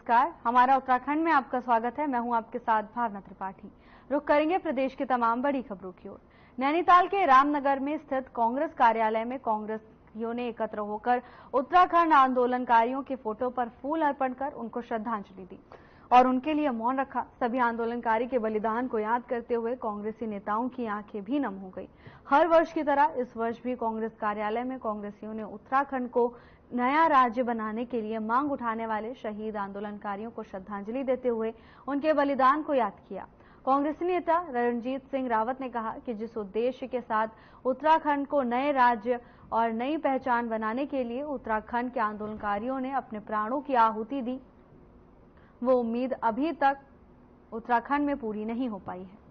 नमस्कार, हमारा उत्तराखंड में आपका स्वागत है। मैं हूं आपके साथ भावना त्रिपाठी। रुक करेंगे प्रदेश की तमाम बड़ी खबरों की ओर। नैनीताल के रामनगर में स्थित कांग्रेस कार्यालय में कांग्रेसियों ने एकत्र होकर उत्तराखंड आंदोलनकारियों के फोटो पर फूल अर्पण कर उनको श्रद्धांजलि दी और उनके लिए मौन रखा। सभी आंदोलनकारी के बलिदान को याद करते हुए कांग्रेसी नेताओं की आंखें भी नम हो गई। हर वर्ष की तरह इस वर्ष भी कांग्रेस कार्यालय में कांग्रेसियों ने उत्तराखंड को नया राज्य बनाने के लिए मांग उठाने वाले शहीद आंदोलनकारियों को श्रद्धांजलि देते हुए उनके बलिदान को याद किया। कांग्रेसी नेता रणजीत सिंह रावत ने कहा कि जिस उद्देश्य के साथ उत्तराखंड को नए राज्य और नई पहचान बनाने के लिए उत्तराखंड के आंदोलनकारियों ने अपने प्राणों की आहुति दी, वो उम्मीद अभी तक उत्तराखंड में पूरी नहीं हो पाई है।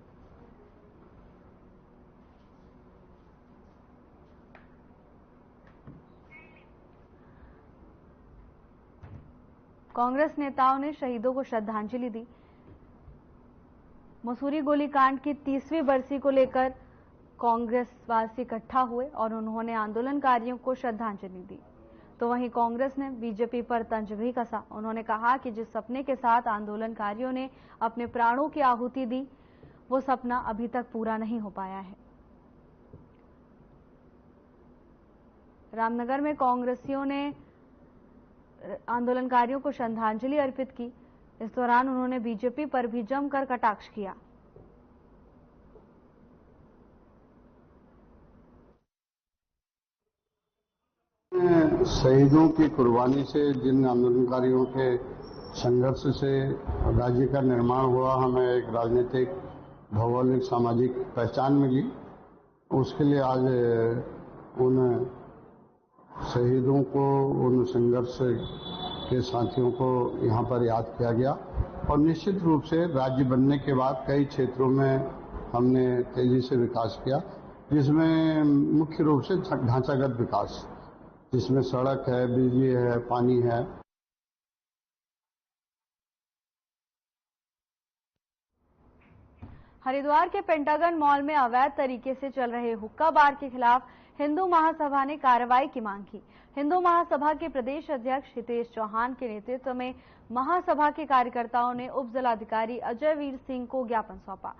कांग्रेस नेताओं ने शहीदों को श्रद्धांजलि दी। मसूरी गोलीकांड की 30वीं बरसी को लेकर कांग्रेसवासी इकट्ठा हुए और उन्होंने आंदोलनकारियों को श्रद्धांजलि दी। तो वहीं कांग्रेस ने बीजेपी पर तंज भी कसा। उन्होंने कहा कि जिस सपने के साथ आंदोलनकारियों ने अपने प्राणों की आहुति दी, वो सपना अभी तक पूरा नहीं हो पाया है। रामनगर में कांग्रेसियों ने आंदोलनकारियों को श्रद्धांजलि अर्पित की। इस दौरान उन्होंने बीजेपी पर भी जमकर कटाक्ष किया। शहीदों की कुर्बानी से, जिन आंदोलनकारियों के संघर्ष से राज्य का निर्माण हुआ, हमें एक राजनीतिक, भौगोलिक, सामाजिक पहचान मिली। उसके लिए आज उन शहीदों को, उन संघर्ष के साथियों को यहाँ पर याद किया गया। और निश्चित रूप से राज्य बनने के बाद कई क्षेत्रों में हमने तेजी से विकास किया, जिसमें मुख्य रूप से ढांचागत विकास, जिसमें सड़क है, बिजली है, पानी है। हरिद्वार के पेंटागन मॉल में अवैध तरीके से चल रहे हुक्का बार के खिलाफ हिंदू महासभा ने कार्रवाई की मांग की। हिंदू महासभा के प्रदेश अध्यक्ष हितेश चौहान के नेतृत्व में महासभा के कार्यकर्ताओं ने उप जिलाधिकारी अजय वीर सिंह को ज्ञापन सौंपा।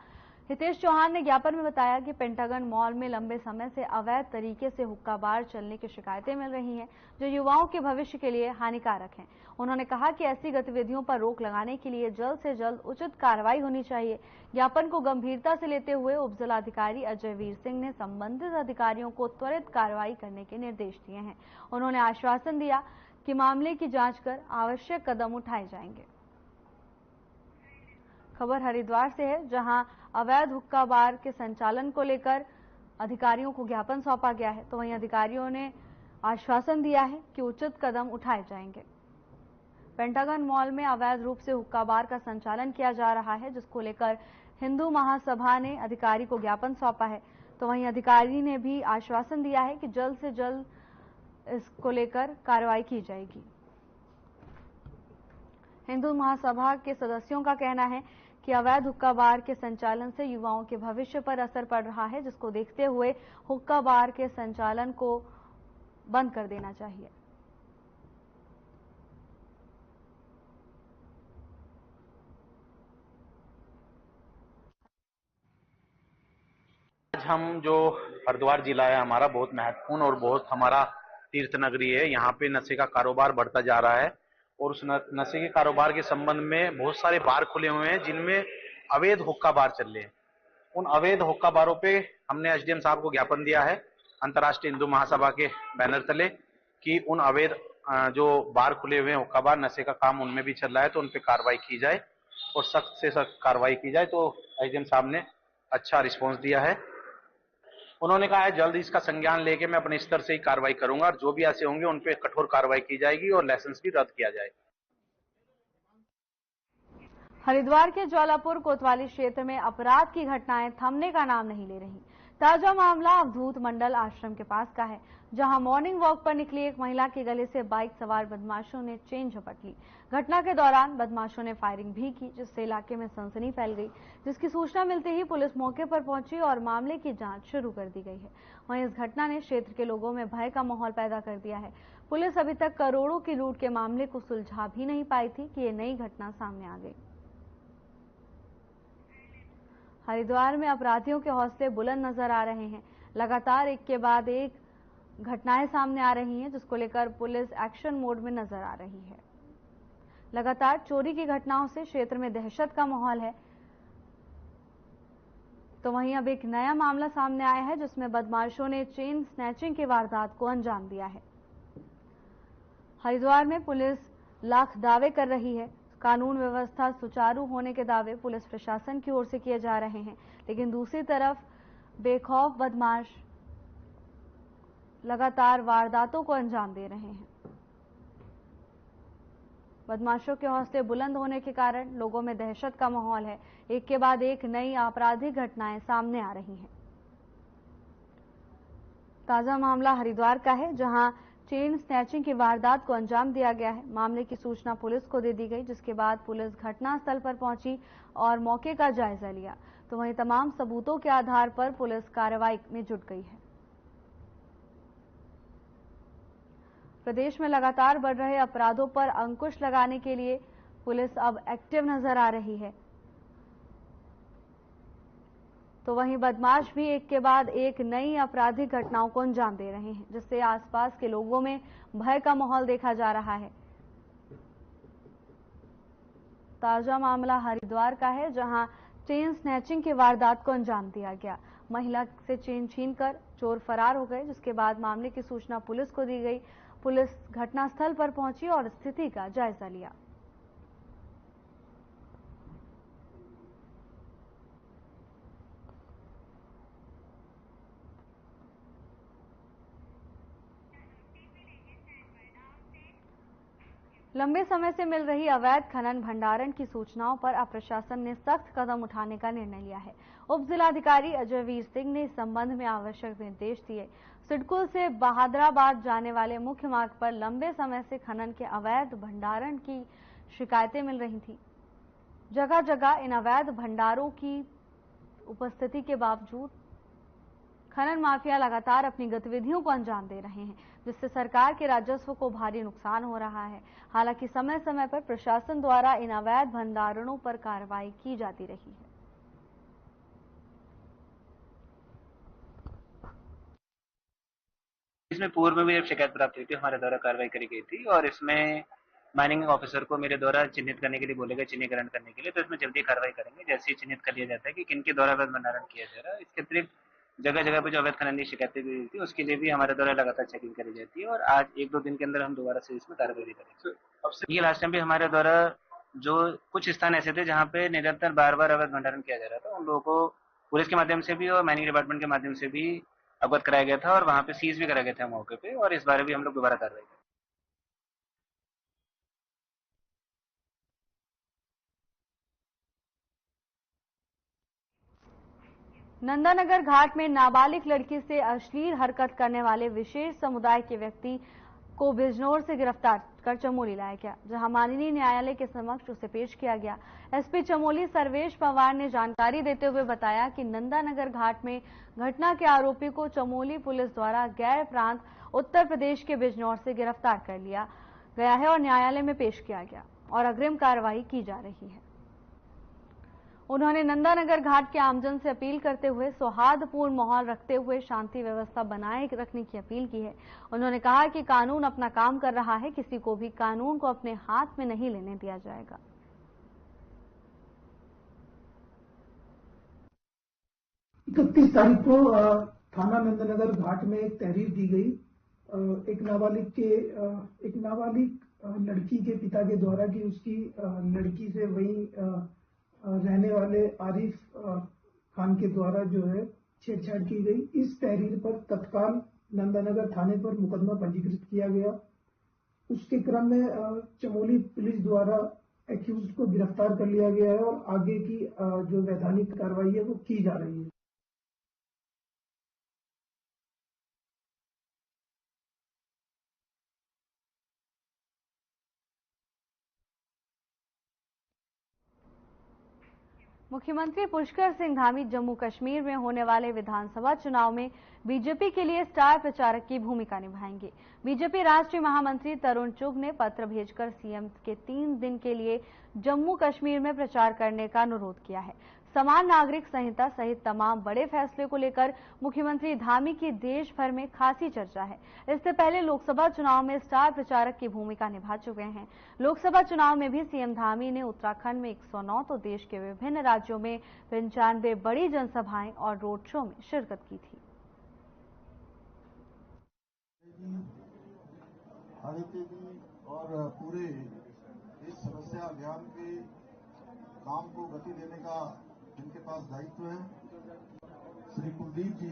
हितेश चौहान ने ज्ञापन में बताया कि पेंटागन मॉल में लंबे समय से अवैध तरीके से हुक्का बार चलने की शिकायतें मिल रही हैं, जो युवाओं के भविष्य के लिए हानिकारक हैं। उन्होंने कहा कि ऐसी गतिविधियों पर रोक लगाने के लिए जल्द से जल्द उचित कार्रवाई होनी चाहिए। ज्ञापन को गंभीरता से लेते हुए उप जिलाधिकारी अजय वीर सिंह ने संबंधित अधिकारियों को त्वरित कार्रवाई करने के निर्देश दिए हैं। उन्होंने आश्वासन दिया कि मामले की जांच कर आवश्यक कदम उठाए जाएंगे। खबर हरिद्वार से है, जहां अवैध हुक्का बार के संचालन को लेकर अधिकारियों को ज्ञापन सौंपा गया है। तो वहीं अधिकारियों ने आश्वासन दिया है कि उचित कदम उठाए जाएंगे। पेंटागन मॉल में अवैध रूप से हुक्का बार का संचालन किया जा रहा है, जिसको लेकर हिंदू महासभा ने अधिकारी को ज्ञापन सौंपा है। तो वहीं अधिकारी ने भी आश्वासन दिया है कि जल्द से जल्द इसको लेकर कार्रवाई की जाएगी। हिंदू महासभा के सदस्यों का कहना है कि अवैध हुक्का बार के संचालन से युवाओं के भविष्य पर असर पड़ रहा है, जिसको देखते हुए हुक्का बार के संचालन को बंद कर देना चाहिए। आज हम जो हरिद्वार जिला है हमारा, बहुत महत्वपूर्ण और बहुत हमारा तीर्थ नगरी है। यहाँ पे नशे का कारोबार बढ़ता जा रहा है और उस नशे के कारोबार के संबंध में बहुत सारे बार खुले हुए हैं, जिनमें अवैध हुक्का बार चल रहे हैं। उन अवैध हुक्का बारों पे हमने एसडीएम साहब को ज्ञापन दिया है अंतर्राष्ट्रीय हिंदू महासभा के बैनर तले कि उन अवैध जो बार खुले हुए हैं, हुक्का बार, नशे का काम उनमें भी चल रहा है, तो उन पे कार्रवाई की जाए और सख्त से सख्त कार्रवाई की जाए। तो एसडीएम साहब ने अच्छा रिस्पॉन्स दिया है। उन्होंने कहा है जल्द इसका संज्ञान लेके मैं अपने स्तर से ही कार्रवाई करूंगा और जो भी ऐसे होंगे उन पे कठोर कार्रवाई की जाएगी और लाइसेंस भी रद्द किया जाएगा। हरिद्वार के ज्वालापुर कोतवाली क्षेत्र में अपराध की घटनाएं थमने का नाम नहीं ले रही। ताजा मामला अवधूत मंडल आश्रम के पास का है, जहां मॉर्निंग वॉक पर निकली एक महिला के गले से बाइक सवार बदमाशों ने चेन झपट ली। घटना के दौरान बदमाशों ने फायरिंग भी की, जिससे इलाके में सनसनी फैल गई। जिसकी सूचना मिलते ही पुलिस मौके पर पहुंची और मामले की जांच शुरू कर दी गई है। वहीं इस घटना ने क्षेत्र के लोगों में भय का माहौल पैदा कर दिया है। पुलिस अभी तक करोड़ों की लूट के मामले को सुलझा भी नहीं पाई थी कि ये नई घटना सामने आ गई। हरिद्वार में अपराधियों के हौसले बुलंद नजर आ रहे हैं। लगातार एक के बाद एक घटनाएं सामने आ रही हैं, जिसको लेकर पुलिस एक्शन मोड में नजर आ रही है। लगातार चोरी की घटनाओं से क्षेत्र में दहशत का माहौल है। तो वहीं अब एक नया मामला सामने आया है, जिसमें बदमाशों ने चेन स्नैचिंग की वारदात को अंजाम दिया है। हरिद्वार में पुलिस लाख दावे कर रही है। कानून व्यवस्था सुचारू होने के दावे पुलिस प्रशासन की ओर से किए जा रहे हैं, लेकिन दूसरी तरफ बेखौफ बदमाश लगातार वारदातों को अंजाम दे रहे हैं। बदमाशों के हौसले बुलंद होने के कारण लोगों में दहशत का माहौल है। एक के बाद एक नई आपराधिक घटनाएं सामने आ रही हैं। ताजा मामला हरिद्वार का है, जहां चेन स्नैचिंग की वारदात को अंजाम दिया गया है। मामले की सूचना पुलिस को दे दी गई, जिसके बाद पुलिस घटनास्थल पर पहुंची और मौके का जायजा लिया। तो वहीं तमाम सबूतों के आधार पर पुलिस कार्रवाई में जुट गई है। प्रदेश में लगातार बढ़ रहे अपराधों पर अंकुश लगाने के लिए पुलिस अब एक्टिव नजर आ रही है। तो वहीं बदमाश भी एक के बाद एक नई आपराधिक घटनाओं को अंजाम दे रहे हैं, जिससे आसपास के लोगों में भय का माहौल देखा जा रहा है। ताजा मामला हरिद्वार का है, जहां चेन स्नैचिंग की वारदात को अंजाम दिया गया। महिला से चेन छीनकर चोर फरार हो गए, जिसके बाद मामले की सूचना पुलिस को दी गई। पुलिस घटनास्थल पर पहुंची और स्थिति का जायजा लिया। लंबे समय से मिल रही अवैध खनन भंडारण की सूचनाओं पर अब प्रशासन ने सख्त कदम उठाने का निर्णय लिया है। उप जिलाधिकारी अजय वीर सिंह ने इस संबंध में आवश्यक निर्देश दिए। सिडकुल से बहादुराबाद जाने वाले मुख्य मार्ग पर लंबे समय से खनन के अवैध भंडारण की शिकायतें मिल रही थी। जगह जगह इन अवैध भंडारों की उपस्थिति के बावजूद खनन माफिया लगातार अपनी गतिविधियों को अंजाम दे रहे हैं, जिससे सरकार के राजस्व को भारी नुकसान हो रहा है। हालांकि समय समय पर प्रशासन द्वारा इन अवैध भंडारणों पर कार्रवाई की जाती रही है। इसमें पूर्व में भी एक शिकायत प्राप्त हुई थी, हमारे द्वारा कार्रवाई करी गई थी और इसमें माइनिंग ऑफिसर को मेरे द्वारा चिन्हित करने के लिए बोले गए, चिन्हीकरण करने के लिए। तो इसमें जल्दी कार्रवाई करेंगे जैसे ही चिन्हित कर लिया जाता है कि किनके द्वारा अवैध भंडारण किया जा रहा है। इसके अतिरिक्त जगह जगह पे जो अवैध खनन की शिकायतें भी हुई थी, उसके लिए भी हमारे द्वारा लगातार चेकिंग करी जाती है और आज 1-2 दिन के अंदर हम दोबारा से इसमें कार्रवाई करेंगे। ये लास्ट टाइम भी हमारे द्वारा जो कुछ स्थान ऐसे थे जहाँ पे निरंतर बार-बार अवैध भंडारण किया जा रहा था, उन लोगों को पुलिस के माध्यम से भी और माइनिंग डिपार्टमेंट के माध्यम से भी अवगत कराया गया था और वहाँ पे सीज भी करा गया था मौके पे, और इस बारे भी हम लोग दोबारा कार्रवाई करेंगे। नंदानगर घाट में नाबालिग लड़की से अश्लील हरकत करने वाले विशेष समुदाय के व्यक्ति को बिजनौर से गिरफ्तार कर चमोली लाया गया, जहां माननीय न्यायालय के समक्ष उसे पेश किया गया। एसपी चमोली सर्वेश पवार ने जानकारी देते हुए बताया कि नंदानगर घाट में घटना के आरोपी को चमोली पुलिस द्वारा गैर प्रांत उत्तर प्रदेश के बिजनौर से गिरफ्तार कर लिया गया है और न्यायालय में पेश किया गया और अग्रिम कार्रवाई की जा रही है। उन्होंने नंदानगर घाट के आमजन से अपील करते हुए सौहार्दपूर्ण माहौल रखते हुए शांति व्यवस्था बनाए रखने की अपील की है। उन्होंने कहा कि कानून अपना काम कर रहा है, किसी को भी कानून को अपने हाथ में नहीं लेने दिया जाएगा। 31 तारीख को थाना नंदनगर घाट में एक तहरीर दी गई। एक नाबालिग लड़की के पिता के द्वारा कि उसकी लड़की से वही रहने वाले आरिफ खान के द्वारा जो है छेड़छाड़ की गई। इस तहरीर पर तत्काल नंदानगर थाने पर मुकदमा पंजीकृत किया गया। उसके क्रम में चमोली पुलिस द्वारा एक्यूज को गिरफ्तार कर लिया गया है और आगे की जो वैधानिक कार्रवाई है वो की जा रही है। मुख्यमंत्री पुष्कर सिंह धामी जम्मू कश्मीर में होने वाले विधानसभा चुनाव में बीजेपी के लिए स्टार प्रचारक की भूमिका निभाएंगे। बीजेपी राष्ट्रीय महामंत्री तरुण चुग ने पत्र भेजकर सीएम के 3 दिन के लिए जम्मू कश्मीर में प्रचार करने का अनुरोध किया है। समान नागरिक संहिता सहित तमाम बड़े फैसले को लेकर मुख्यमंत्री धामी की देश भर में खासी चर्चा है। इससे पहले लोकसभा चुनाव में स्टार प्रचारक की भूमिका निभा चुके हैं। लोकसभा चुनाव में भी सीएम धामी ने उत्तराखंड में 109 तो देश के विभिन्न राज्यों में 95 बड़ी जनसभाएं और रोड शो में शिरकत की थी। आदित्य जी और पूरे इस समस्या अभियान के काम को गति देने का जिनके पास दायित्व है, श्री कुलदीप जी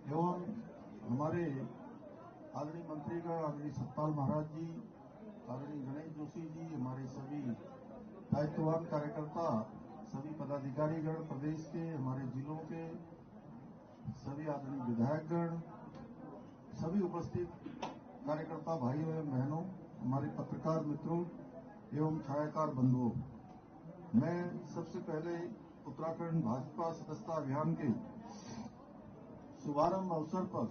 एवं हमारे आदरणीय मंत्रीगण, आदरणीय सतपाल महाराज जी, आदरणीय गणेश जोशी जी, हमारे सभी दायित्ववान कार्यकर्ता, सभी पदाधिकारीगण प्रदेश के, हमारे जिलों के सभी आदरणीय विधायकगण, सभी उपस्थित कार्यकर्ता भाइयों एवं बहनों, हमारे पत्रकार मित्रों एवं छायाकार बंधुओं, मैं सबसे पहले उत्तराखंड भाजपा सदस्यता अभियान के शुभारंभ अवसर पर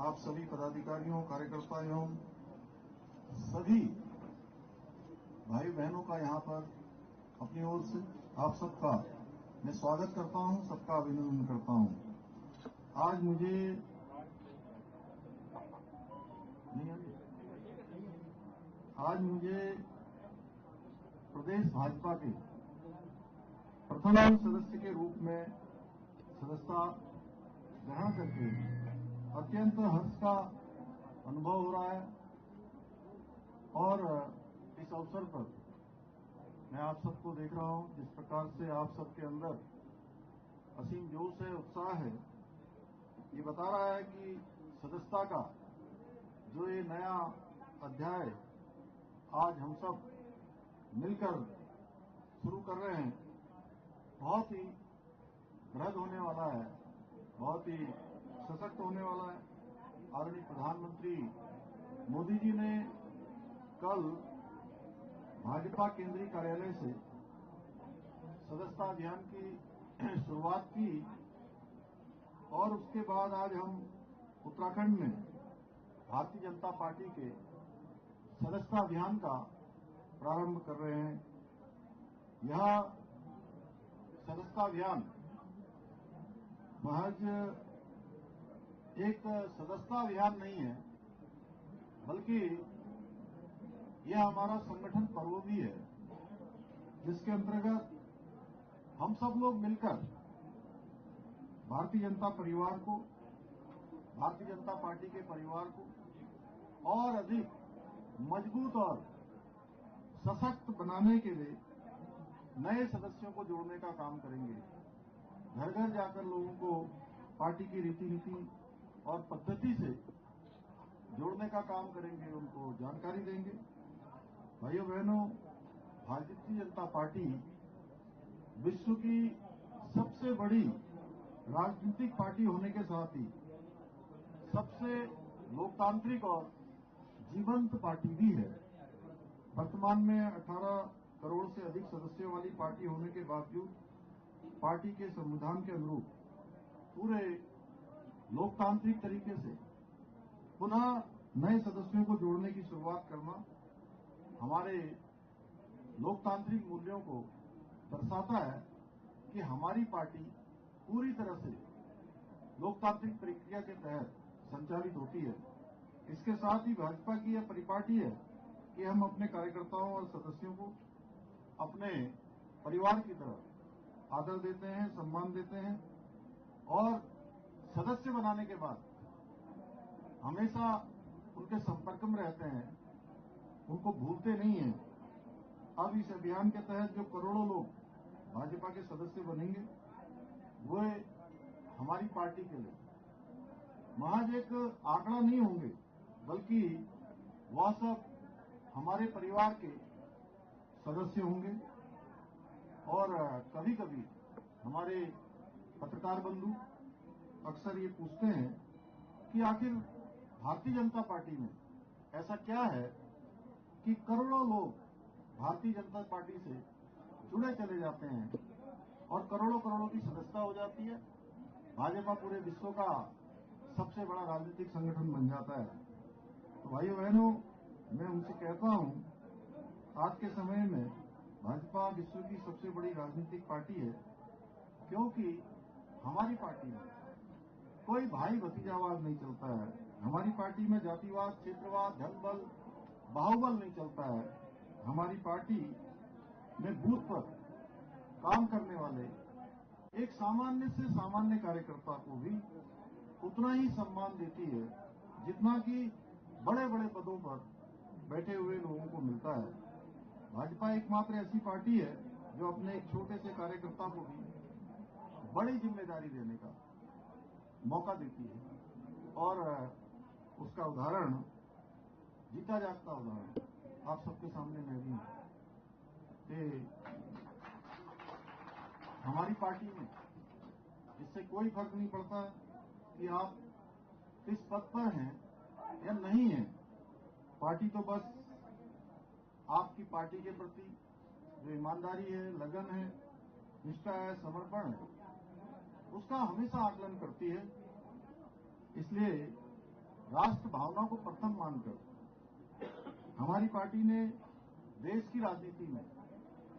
आप सभी पदाधिकारियों, कार्यकर्ता एवं सभी भाई बहनों का यहां पर अपनी ओर से आप सबका मैं स्वागत करता हूं, सबका अभिनंदन करता हूं। आज मुझे प्रदेश भाजपा के प्रथम सदस्य के रूप में सदस्यता ग्रहण करके अत्यंत हर्ष का अनुभव हो रहा है और इस अवसर पर मैं आप सबको देख रहा हूं, जिस प्रकार से आप सबके अंदर असीम जोश है, उत्साह है, ये बता रहा है कि सदस्यता का जो ये नया अध्याय आज हम सब मिलकर शुरू कर रहे हैं, बहुत ही बृहद होने वाला है, बहुत ही सशक्त होने वाला है। आदरणीय प्रधानमंत्री मोदी जी ने कल भाजपा केंद्रीय कार्यालय से सदस्यता अभियान की शुरुआत की और उसके बाद आज हम उत्तराखंड में भारतीय जनता पार्टी के सदस्यता अभियान का प्रारंभ कर रहे हैं। यह सदस्यता अभियान महज एक सदस्यता अभियान नहीं है, बल्कि यह हमारा संगठन पर्व भी है, जिसके अंतर्गत हम सब लोग मिलकर भारतीय जनता परिवार को, भारतीय जनता पार्टी के परिवार को और अधिक मजबूत और सशक्त बनाने के लिए नए सदस्यों को जोड़ने का काम करेंगे। घर घर जाकर लोगों को पार्टी की रीति नीति और पद्धति से जोड़ने का काम करेंगे, उनको जानकारी देंगे। भाइयों बहनों, भारतीय जनता पार्टी विश्व की सबसे बड़ी राजनीतिक पार्टी होने के साथ ही सबसे लोकतांत्रिक और जीवंत पार्टी भी है। वर्तमान में 18 करोड़ से अधिक सदस्यों वाली पार्टी होने के बावजूद पार्टी के संविधान के अनुरूप पूरे लोकतांत्रिक तरीके से पुनः नए सदस्यों को जोड़ने की शुरुआत करना हमारे लोकतांत्रिक मूल्यों को दर्शाता है कि हमारी पार्टी पूरी तरह से लोकतांत्रिक प्रक्रिया के तहत संचालित होती है। इसके साथ ही भाजपा की यह परिपाटी है कि हम अपने कार्यकर्ताओं और सदस्यों को अपने परिवार की तरह आदर देते हैं, सम्मान देते हैं और सदस्य बनाने के बाद हमेशा उनके संपर्क में रहते हैं, उनको भूलते नहीं हैं। अब इस अभियान के तहत जो करोड़ों लोग भाजपा के सदस्य बनेंगे, वो हमारी पार्टी के लिए महज एक आंकड़ा नहीं होंगे, बल्कि वह सब हमारे परिवार के सदस्य होंगे। और कभी कभी हमारे पत्रकार बंधु अक्सर ये पूछते हैं कि आखिर भारतीय जनता पार्टी में ऐसा क्या है कि करोड़ों लोग भारतीय जनता पार्टी से चुने चले जाते हैं और करोड़ों करोड़ों की सदस्यता हो जाती है। भाजपा पूरे विश्व का सबसे बड़ा राजनीतिक संगठन बन जाता है। तो भाइयों बहनों, मैं उनसे कहता हूं, आज के समय में भाजपा विश्व की सबसे बड़ी राजनीतिक पार्टी है, क्योंकि हमारी पार्टी में कोई भाई भतीजावाद नहीं चलता है। हमारी पार्टी में जातिवाद, क्षेत्रवाद, धनबल, बाहुबल नहीं चलता है। हमारी पार्टी में बूथ पर काम करने वाले एक सामान्य से सामान्य कार्यकर्ता को भी उतना ही सम्मान देती है जितना कि बड़े बड़े पदों पर बैठे हुए लोगों को मिलता है। भाजपा एकमात्र ऐसी पार्टी है जो अपने एक छोटे से कार्यकर्ता को भी बड़ी जिम्मेदारी देने का मौका देती है। और उसका उदाहरण, जीता जागता उदाहरण आप सबके सामने मैं भी हूं कि हमारी पार्टी में इससे कोई फर्क नहीं पड़ता कि आप किस पद पर हैं या नहीं हैं। पार्टी तो बस आपकी पार्टी के प्रति जो ईमानदारी है, लगन है, निष्ठा है, समर्पण है, उसका हमेशा आकलन करती है। इसलिए राष्ट्र भावना को प्रथम मानकर हमारी पार्टी ने देश की राजनीति में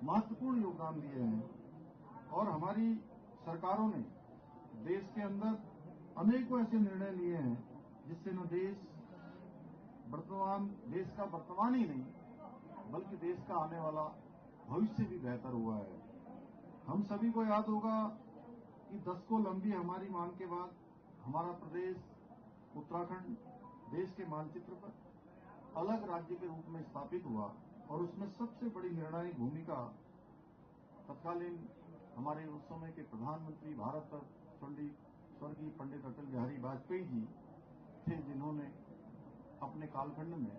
महत्वपूर्ण योगदान दिए हैं और हमारी सरकारों ने देश के अंदर अनेकों ऐसे निर्णय लिए हैं जिससे न देश का वर्तमान ही नहीं बल्कि देश का आने वाला भविष्य भी बेहतर हुआ है। हम सभी को याद होगा कि 10 को लंबी हमारी मांग के बाद हमारा प्रदेश उत्तराखंड देश के मानचित्र पर अलग राज्य के रूप में स्थापित हुआ और उसमें सबसे बड़ी निर्णायक भूमिका तत्कालीन हमारे उस समय के प्रधानमंत्री भारत स्वर्गीय पंडित अटल बिहारी वाजपेयी जी थे, जिन्होंने अपने कालखंड में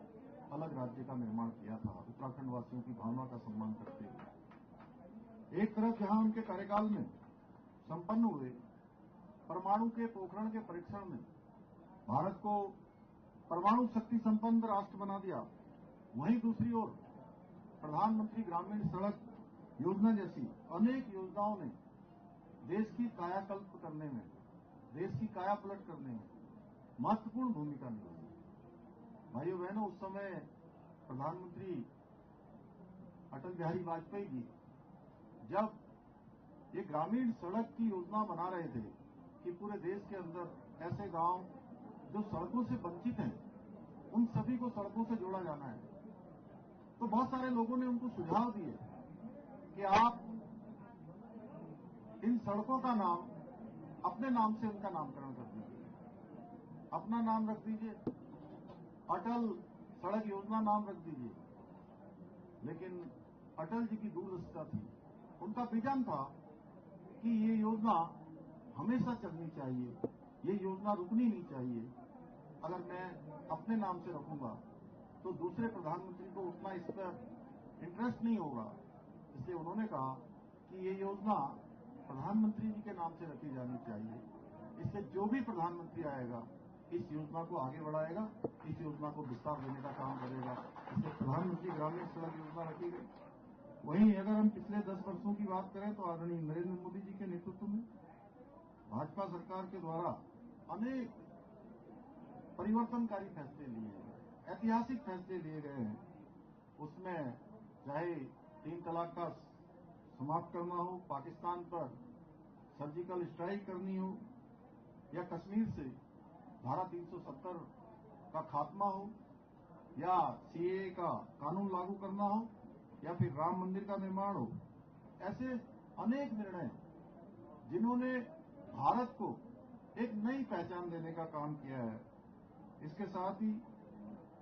अलग राज्य का निर्माण किया था उत्तराखंड वासियों की भावना का सम्मान करते हुए। एक तरफ जहां उनके कार्यकाल में संपन्न हुए परमाणु के पोखरण के परीक्षण में भारत को परमाणु शक्ति संपन्न राष्ट्र बना दिया, वहीं दूसरी ओर प्रधानमंत्री ग्रामीण सड़क योजना जैसी अनेक योजनाओं ने देश की कायाकल्प करने में, देश की काया पलट करने में महत्वपूर्ण भूमिका निभाई। भाइयों बहनों, उस समय प्रधानमंत्री अटल बिहारी वाजपेयी जी जब ये ग्रामीण सड़क की योजना बना रहे थे कि पूरे देश के अंदर ऐसे गांव जो सड़कों से वंचित हैं उन सभी को सड़कों से जोड़ा जाना है, तो बहुत सारे लोगों ने उनको सुझाव दिए कि आप इन सड़कों का नाम अपने नाम से उनका नामकरण कर दीजिए, अपना नाम रख दीजिए, अटल सड़क योजना नाम रख दीजिए। लेकिन अटल जी की दूरदृष्टता थी, उनका विजन था कि ये योजना हमेशा चलनी चाहिए, ये योजना रुकनी नहीं चाहिए। अगर मैं अपने नाम से रखूंगा तो दूसरे प्रधानमंत्री को उतना इस पर इंटरेस्ट नहीं होगा, इसलिए उन्होंने कहा कि ये योजना प्रधानमंत्री जी के नाम से रखी जानी चाहिए। इससे जो भी प्रधानमंत्री आएगा इस योजना को आगे बढ़ाएगा, इस योजना को विस्तार देने का काम करेगा। इसलिए प्रधानमंत्री ग्रामीण सड़क योजना रखी गई। वहीं अगर हम पिछले 10 वर्षों की बात करें तो आदरणीय नरेंद्र मोदी जी के नेतृत्व में भाजपा सरकार के द्वारा अनेक परिवर्तनकारी फैसले लिए हैं, ऐतिहासिक फैसले लिए गए हैं। उसमें चाहे 3 तलाक का समाप्त करना हो, पाकिस्तान पर सर्जिकल स्ट्राइक करनी हो, या कश्मीर से धारा 370 का खात्मा हो, या सीएए का कानून लागू करना हो, या फिर राम मंदिर का निर्माण हो, ऐसे अनेक निर्णय जिन्होंने भारत को एक नई पहचान देने का काम किया है। इसके साथ ही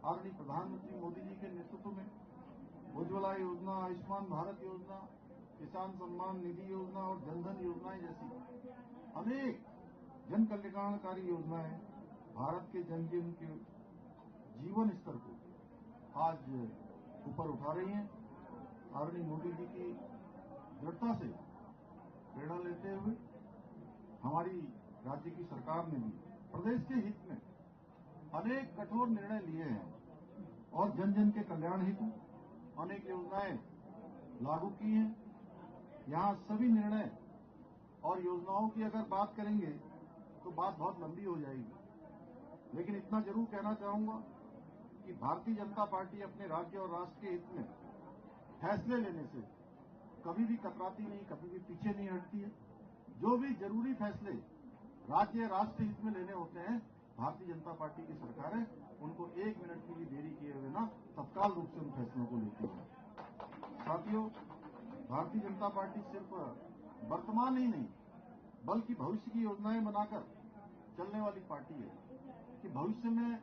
आदरणीय प्रधानमंत्री मोदी जी के नेतृत्व में उज्ज्वला योजना, आयुष्मान भारत योजना, किसान सम्मान निधि योजना और जनधन योजनाएं जैसी अनेक जन कल्याणकारी योजनाएं भारत के जन जन के जीवन स्तर को आज ऊपर उठा रही हैं। आदरणीय मोदी जी की दृढ़ता से प्रेरणा लेते हुए हमारी राज्य की सरकार ने भी प्रदेश के हित में अनेक कठोर निर्णय लिए हैं और जन जन के कल्याण हेतु अनेक योजनाएं लागू की हैं। यहाँ सभी निर्णय और योजनाओं की अगर बात करेंगे तो बात बहुत लंबी हो जाएगी। लेकिन इतना जरूर कहना चाहूंगा कि भारतीय जनता पार्टी अपने राज्य और राष्ट्र के हित में फैसले लेने से कभी भी कतराती नहीं, कभी भी पीछे नहीं हटती है। जो भी जरूरी फैसले राज्य राष्ट्र हित में लेने होते हैं, भारतीय जनता पार्टी की सरकारें उनको 1 मिनट की भी देरी किए बिना तत्काल रूप से उन फैसलों को लेती है। साथियों, भारतीय जनता पार्टी सिर्फ वर्तमान ही नहीं बल्कि भविष्य की योजनाएं बनाकर चलने वाली पार्टी है कि भविष्य में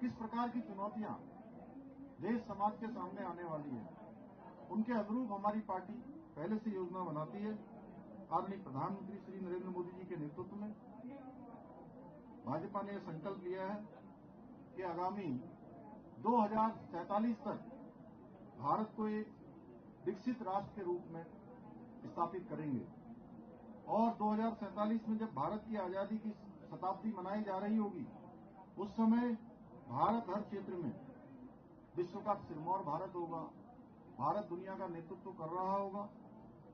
किस प्रकार की चुनौतियां देश समाज के सामने आने वाली है, उनके अनुरूप हमारी पार्टी पहले से योजना बनाती है। आदरणीय प्रधानमंत्री श्री नरेंद्र मोदी जी के नेतृत्व में भाजपा ने संकल्प लिया है कि आगामी 2047 तक भारत को एक विकसित राष्ट्र के रूप में स्थापित करेंगे और 2047 में जब भारत की आजादी की शताब्दी मनाई जा रही होगी, उस समय भारत हर क्षेत्र में विश्व का सिरमौर भारत होगा। भारत दुनिया का नेतृत्व कर रहा होगा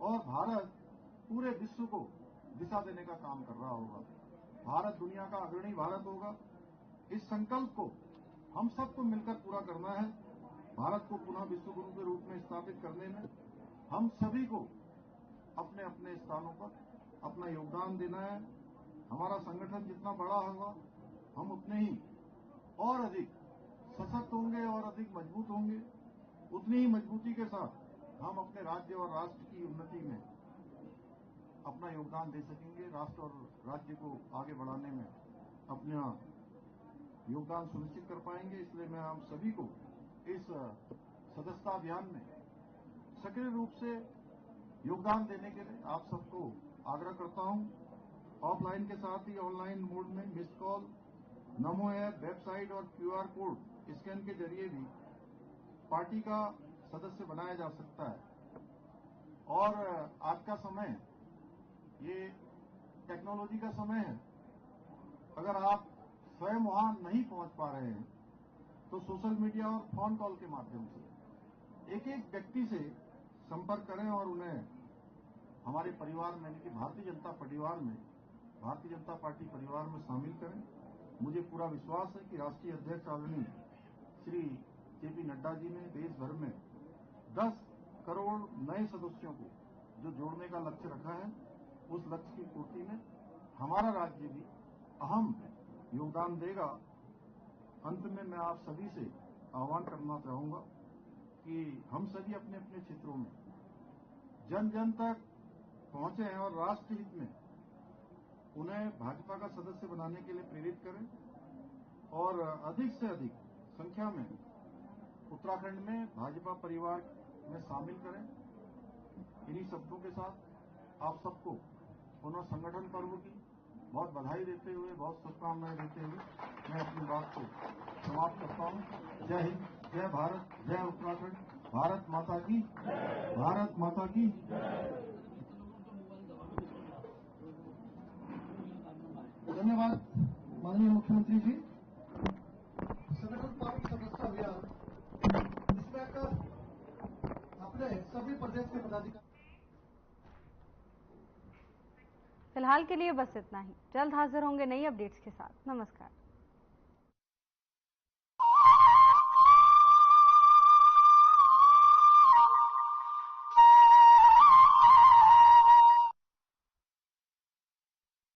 और भारत पूरे विश्व को दिशा देने का काम कर रहा होगा। भारत दुनिया का अग्रणी भारत होगा। इस संकल्प को हम सबको मिलकर पूरा करना है। भारत को पुनः विश्व गुरु के रूप में स्थापित करने में हम सभी को अपने अपने स्थानों पर अपना योगदान देना है। हमारा संगठन जितना बड़ा होगा, हम उतने ही और अधिक सशक्त होंगे और अधिक मजबूत होंगे। उतनी ही मजबूती के साथ हम अपने राज्य और राष्ट्र की उन्नति में अपना योगदान दे सकेंगे। राष्ट्र और राज्य को आगे बढ़ाने में अपना योगदान सुनिश्चित कर पाएंगे। इसलिए मैं आप सभी को इस सदस्यता अभियान में सक्रिय रूप से योगदान देने के लिए आप सबको आग्रह करता हूं। ऑफलाइन के साथ ही ऑनलाइन मोड में मिस्ड कॉल, नमो ऐप, वेबसाइट और QR कोड स्कैन के जरिए भी पार्टी का सदस्य बनाया जा सकता है। और आज का समय ये टेक्नोलॉजी का समय है। अगर आप स्वयं वहां नहीं पहुंच पा रहे हैं तो सोशल मीडिया और फोन कॉल के माध्यम से एक एक व्यक्ति से संपर्क करें और उन्हें हमारे परिवार में, यानी कि भारतीय जनता पार्टी परिवार में शामिल करें। मुझे पूरा विश्वास है कि राष्ट्रीय अध्यक्ष आदरणीय श्री JP नड्डा जी ने देश भर में 10 करोड़ नए सदस्यों को जो जोड़ने का लक्ष्य रखा है, उस लक्ष्य की पूर्ति में हमारा राज्य भी अहम योगदान देगा। अंत में मैं आप सभी से आह्वान करना चाहूंगा कि हम सभी अपने अपने क्षेत्रों में जन जन तक पहुंचे हैं और राष्ट्र हित में उन्हें भाजपा का सदस्य बनाने के लिए प्रेरित करें और अधिक से अधिक संख्या में उत्तराखंड में भाजपा परिवार में शामिल करें। इन्हीं शब्दों के साथ आप सबको पुनः संगठन पर्व की बहुत बधाई देते हुए, बहुत शुभकामनाएं देते हुए मैं अपनी बात को समाप्त करता हूं। जय हिंद, जय भारत, जय उत्तराखंड। भारत माता की, भारत माता की। धन्यवाद माननीय मुख्यमंत्री जी। संगठन पर्व सदस्यता अभियान इसमें अपने सभी प्रदेश के पदाधिकारी। फिलहाल के लिए बस इतना ही। जल्द हाजिर होंगे नई अपडेट्स के साथ। नमस्कार।